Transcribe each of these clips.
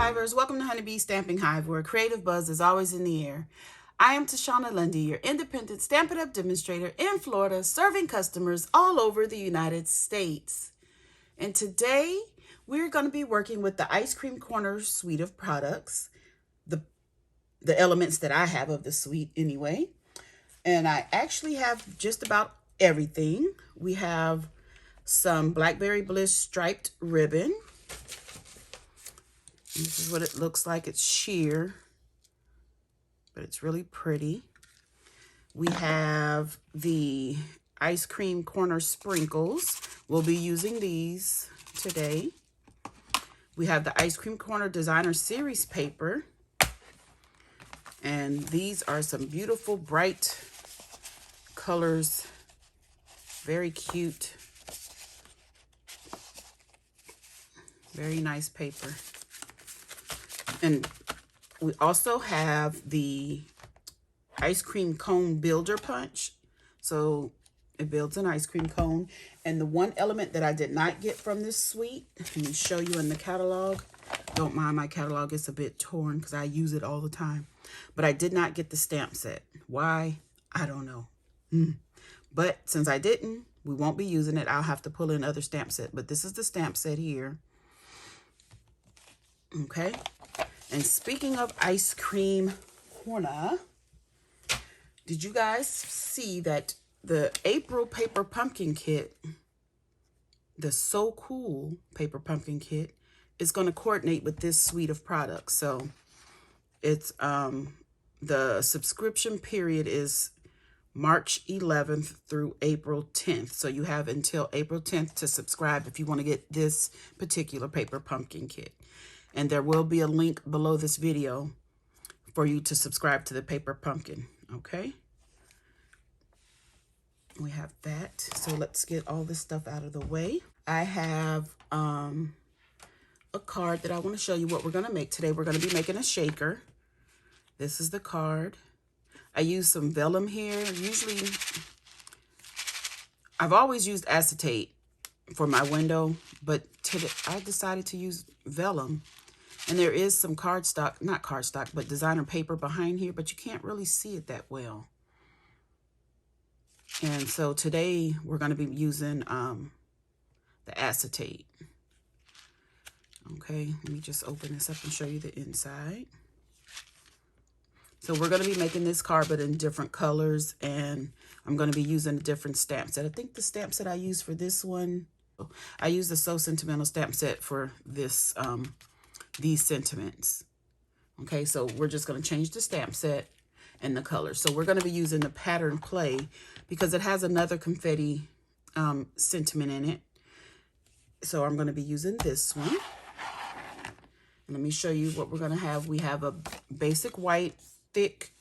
Hivers, welcome to Honeybee Stamping Hive, where creative buzz is always in the air. I am Tashana Lundy, your independent Stampin' Up! Demonstrator in Florida, serving customers all over the United States. And today, we're going to be working with the Ice Cream Corner suite of products, the elements that I have of the suite anyway. And I actually have just about everything. We have some Blackberry Bliss striped ribbon. This is what it looks like. It's sheer, but it's really pretty. We have the Ice Cream Corner sprinkles. We'll be using these today. We have the Ice Cream Corner Designer Series paper. And these are some beautiful, bright colors. Very cute. Very nice paper. And we also have the ice cream cone builder punch. So it builds an ice cream cone. And the one element that I did not get from this suite, let me show you in the catalog. Don't mind my catalog, it's a bit torn because I use it all the time. But I did not get the stamp set. Why? I don't know. But since I didn't, we won't be using it. I'll have to pull in other stamp set. But this is the stamp set here. Okay. And speaking of Ice Cream Corner, did you guys see that the April paper pumpkin kit, the So Cool paper pumpkin kit, is going to coordinate with this suite of products? So it's the subscription period is March 11th through April 10th. So you have until April 10th to subscribe if you want to get this particular paper pumpkin kit. And there will be a link below this video for you to subscribe to the paper pumpkin, okay? We have that. So let's get all this stuff out of the way. I have a card that I want to show you what we're going to make today. We're going to be making a shaker. This is the card. I use some vellum here. Usually, I've always used acetate for my window, but today I decided to use vellum. And there is some cardstock, not cardstock, but designer paper behind here, but you can't really see it that well. And so today we're going to be using the acetate. Okay, let me just open this up and show you the inside. So we're going to be making this card, but in different colors, and I'm going to be using a different stamp set. I think the stamp set I use for this one, I use the So Sentimental stamp set for this, these sentiments. Okay, so we're just going to change the stamp set and the color. So we're going to be using the Pattern Play because it has another confetti sentiment in it. So I'm going to be using this one. Let me show you what we're going to have. We have a basic white thick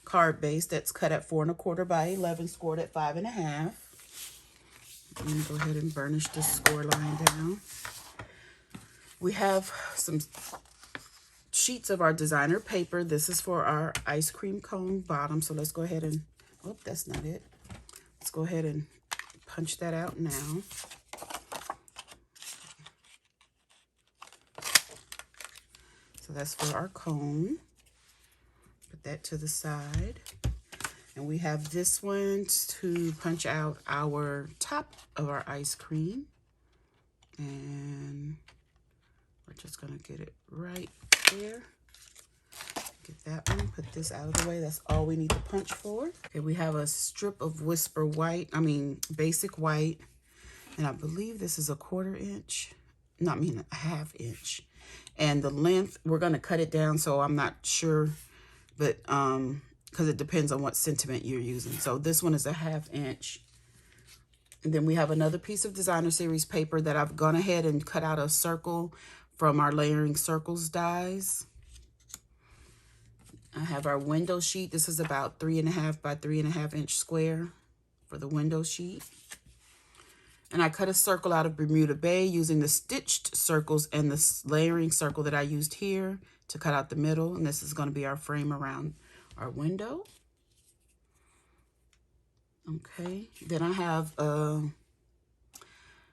card base that's cut at 4 1/4 by 11, scored at 5 1/2. I'm going to go ahead and burnish this score line down. We have some sheets of our designer paper. This is for our ice cream cone bottom. So let's go ahead and, oh, that's not it. Let's go ahead and punch that out now. So that's for our cone. Put that to the side. And we have this one to punch out our top of our ice cream. And we're just going to get it right there. Get that one. Put this out of the way. That's all we need to punch for. Okay, we have a strip of Whisper white. Basic white. And I believe this is a 1/4 inch. No, I mean a 1/2 inch. And the length, we're going to cut it down, so I'm not sure. But because it depends on what sentiment you're using. So this one is a 1/2 inch. And then we have another piece of Designer Series paper that I've gone ahead and cut out a circle from our Layering Circles dies. I have our window sheet. This is about 3 1/2 by 3 1/2 inch square for the window sheet. And I cut a circle out of Bermuda Bay using the stitched circles and the layering circle that I used here to cut out the middle. And this is going to be our frame around our window. Okay, then I have a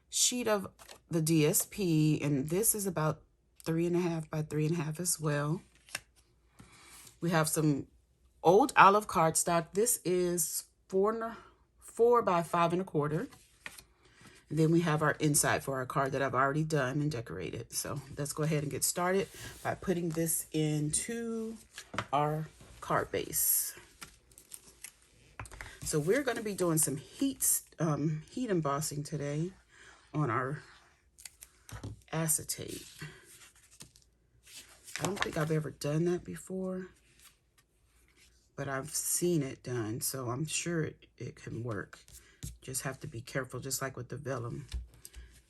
sheet of the DSP, and this is about 3.5 by 3.5 as well. We have some old olive cardstock. This is 4 by 5.25. And then we have our inside for our card that I've already done and decorated. So let's go ahead and get started by putting this into our card base. So we're going to be doing some heat embossing today on our acetate. I don't think I've ever done that before, but I've seen it done, so I'm sure it can work. Just have to be careful, just like with the vellum,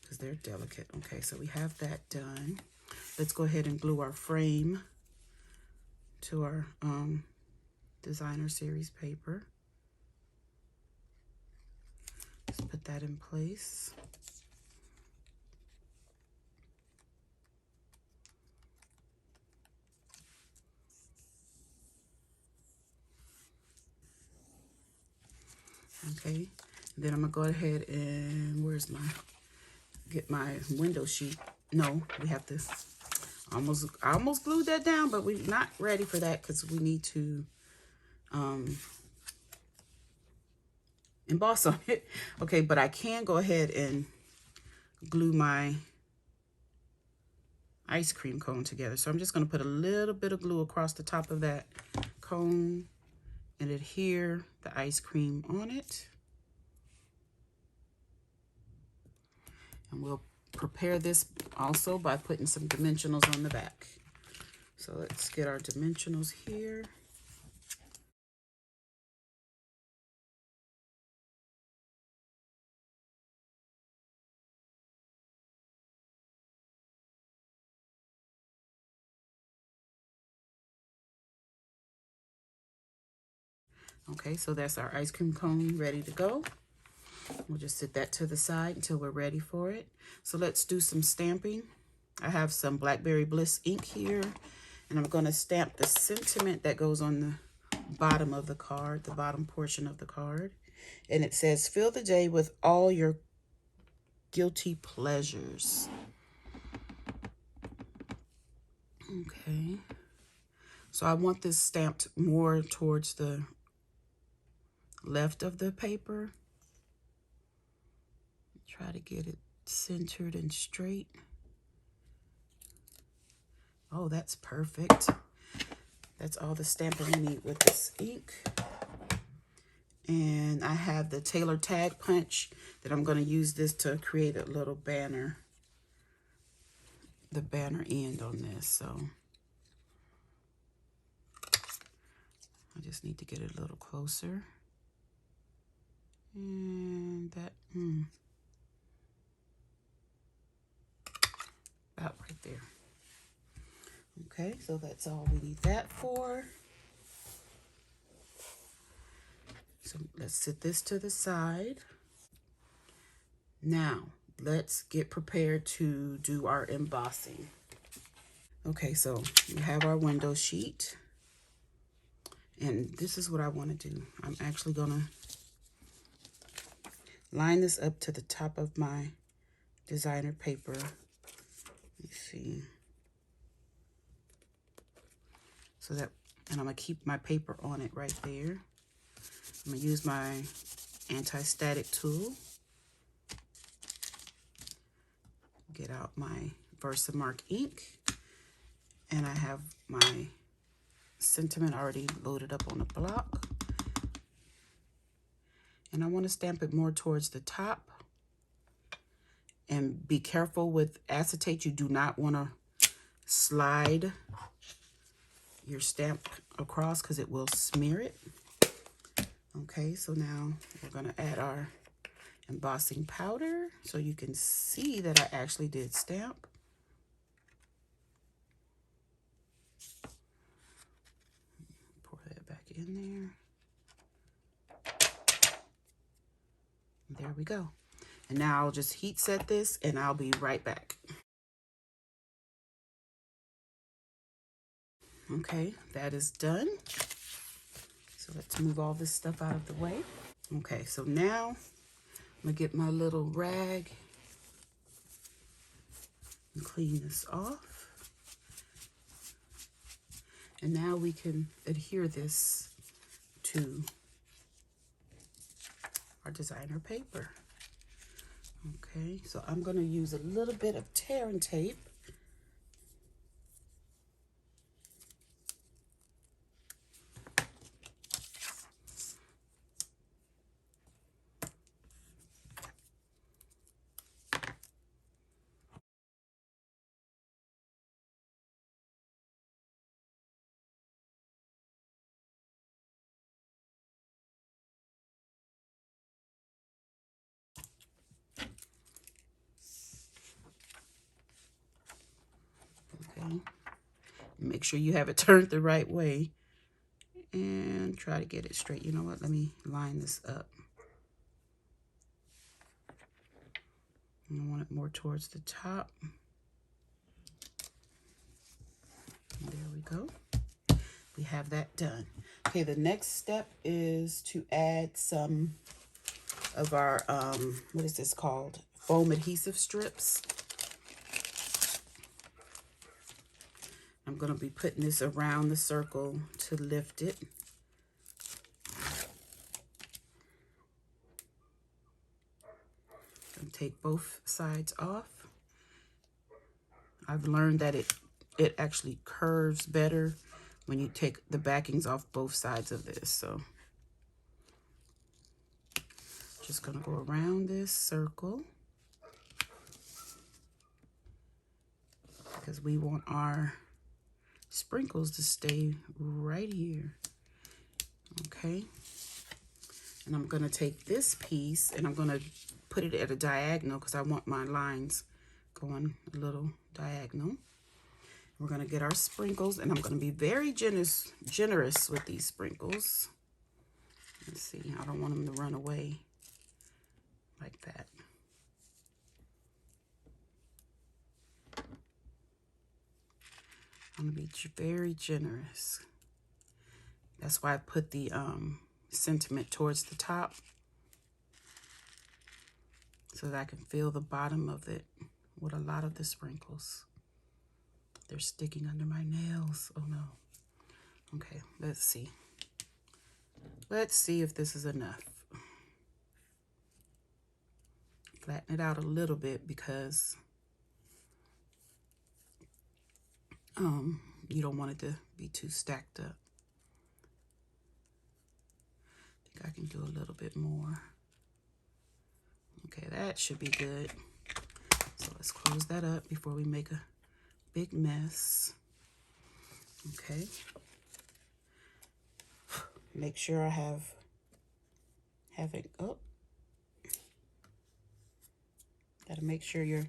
because they're delicate. Okay, so we have that done. Let's go ahead and glue our frame to our designer series paper. Let's put that in place. Okay, then I'm gonna go ahead and get my window sheet. No, we have to I almost glued that down, but we're not ready for that because we need to emboss on it. Okay, but I can go ahead and glue my ice cream cone together. So I'm just going to put a little bit of glue across the top of that cone and adhere the ice cream on it. And we'll prepare this also by putting some dimensionals on the back. So let's get our dimensionals here. Okay, so that's our ice cream cone ready to go. We'll just set that to the side until we're ready for it. So let's do some stamping. I have some Blackberry Bliss ink here, and I'm going to stamp the sentiment that goes on the bottom of the card, the bottom portion of the card. And it says, "Fill the day with all your guilty pleasures." Okay. So I want this stamped more towards the left of the paper. Try to get it centered and straight. Oh, that's perfect. That's all the stamping we need with this ink. And I have the Taylor tag punch that I'm going to use this to create a little banner, the banner end on this. So I just need to get it a little closer. And that, about right there. Okay, so that's all we need that for. So let's set this to the side. Now, let's get prepared to do our embossing. Okay, so we have our window sheet. And this is what I want to do. I'm actually going to line this up to the top of my designer paper. Let's see. So that, and I'm going to keep my paper on it right there. I'm going to use my anti-static tool. Get out my Versamark ink. And I have my sentiment already loaded up on the block. And I want to stamp it more towards the top. And be careful with acetate. You do not want to slide your stamp across because it will smear it. Okay, so now we're going to add our embossing powder so you can see that I actually did stamp. Pour that back in there. There we go. And now I'll just heat set this and I'll be right back. Okay, that is done. So let's move all this stuff out of the way. Okay, so now I'm gonna get my little rag and clean this off. And now we can adhere this to our designer paper. Okay, so I'm going to use a little bit of tearing tape. Okay, make sure you have it turned the right way and try to get it straight. You know what? Let me line this up. I want it more towards the top. And there we go. We have that done. Okay, the next step is to add some of our, what is this called? Foam adhesive strips. I'm going to be putting this around the circle to lift it. And take both sides off. I've learned that it actually curves better when you take the backings off both sides of this. So just going to go around this circle because we want our sprinkles to stay right here. Okay, and I'm going to take this piece and I'm going to put it at a diagonal because I want my lines going a little diagonal. We're going to get our sprinkles, and I'm going to be very generous with these sprinkles. Let's see, I don't want them to run away like that. I'm going to be very generous. That's why I put the sentiment towards the top, so that I can feel the bottom of it with a lot of the sprinkles. They're sticking under my nails. Oh no. Okay, let's see. Let's see if this is enough. Flatten it out a little bit because you don't want it to be too stacked up. I think I can do a little bit more. Okay, that should be good. So let's close that up before we make a big mess. Okay. Make sure I have it up. Gotta make sure you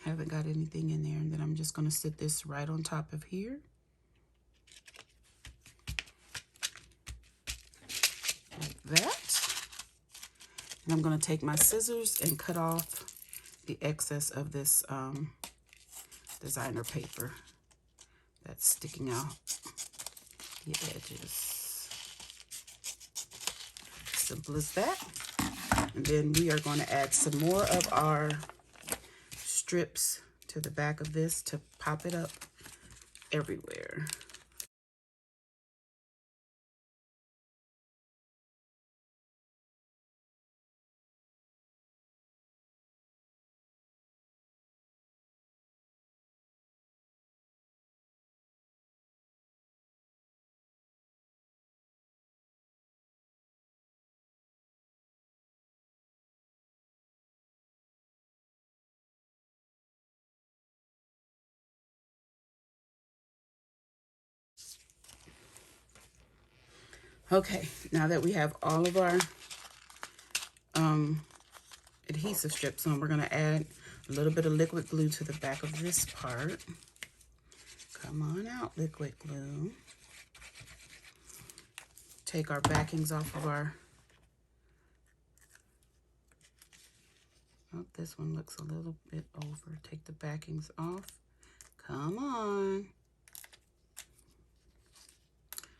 haven't got anything in there, and then I'm just gonna sit this right on top of here. Like that. And I'm gonna take my scissors and cut off the excess of this designer paper that's sticking out the edges. Simple as that. And then we are going to add some more of our strips to the back of this to pop it up everywhere. Okay, now that we have all of our adhesive strips on, we're going to add a little bit of liquid glue to the back of this part. Come on out, liquid glue. Take our backings off of our... Oh, this one looks a little bit over. Take the backings off. Come on.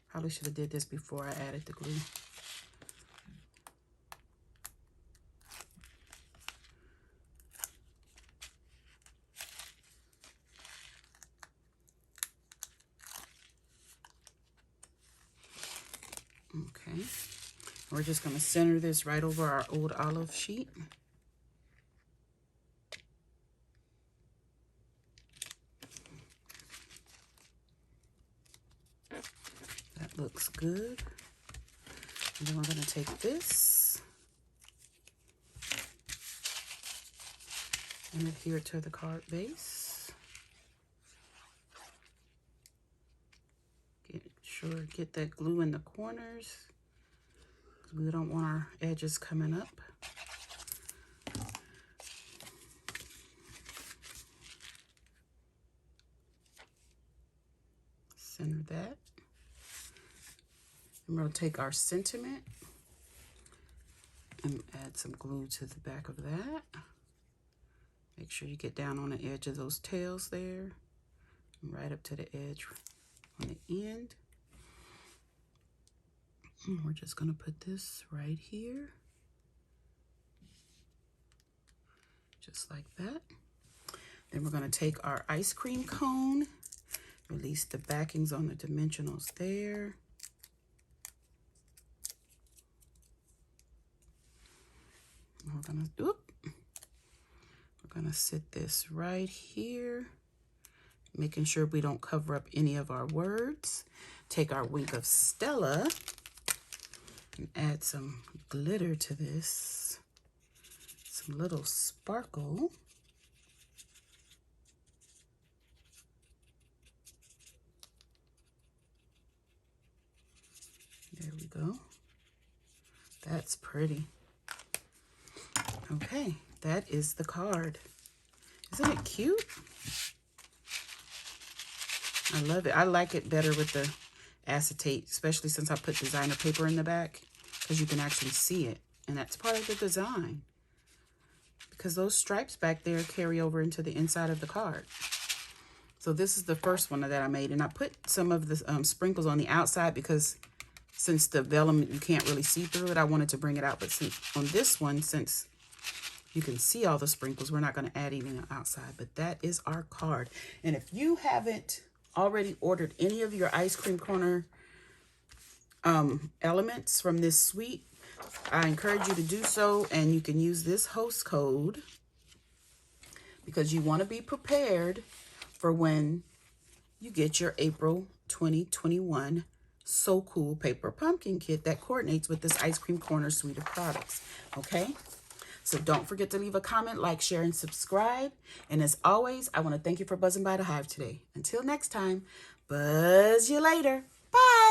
Probably should have did this before I added the glue. Okay. We're just going to center this right over our old olive sheet. That looks good. And then we're going to take this and adhere it to the card base. Get that glue in the corners. We don't want our edges coming up. Center that. And we'll take our sentiment and add some glue to the back of that. Make sure you get down on the edge of those tails there, and right up to the edge on the end. And we're just going to put this right here, just like that. Then we're going to take our ice cream cone, release the backings on the dimensionals there. And we're going to sit this right here, making sure we don't cover up any of our words. Take our Wink of Stella and add some glitter to this, some little sparkle. There we go. That's pretty. Okay, that is the card. Isn't it cute? I love it. I like it better with the acetate, especially since I put designer paper in the back, because you can actually see it, and that's part of the design, because those stripes back there carry over into the inside of the card. So this is the first one that I made, and I put some of the sprinkles on the outside because since the vellum, you can't really see through it, I wanted to bring it out. But since, on this one, since you can see all the sprinkles, we're not going to add anything outside. But that is our card. And if you haven't already ordered any of your ice cream corner elements from this suite, I encourage you to do so, and you can use this host code because you want to be prepared for when you get your April 2021 So Cool Paper Pumpkin Kit that coordinates with this ice cream corner suite of products. Okay, so don't forget to leave a comment, like, share, and subscribe. And as always, I want to thank you for buzzing by the Hive today. Until next time, buzz you later. Bye.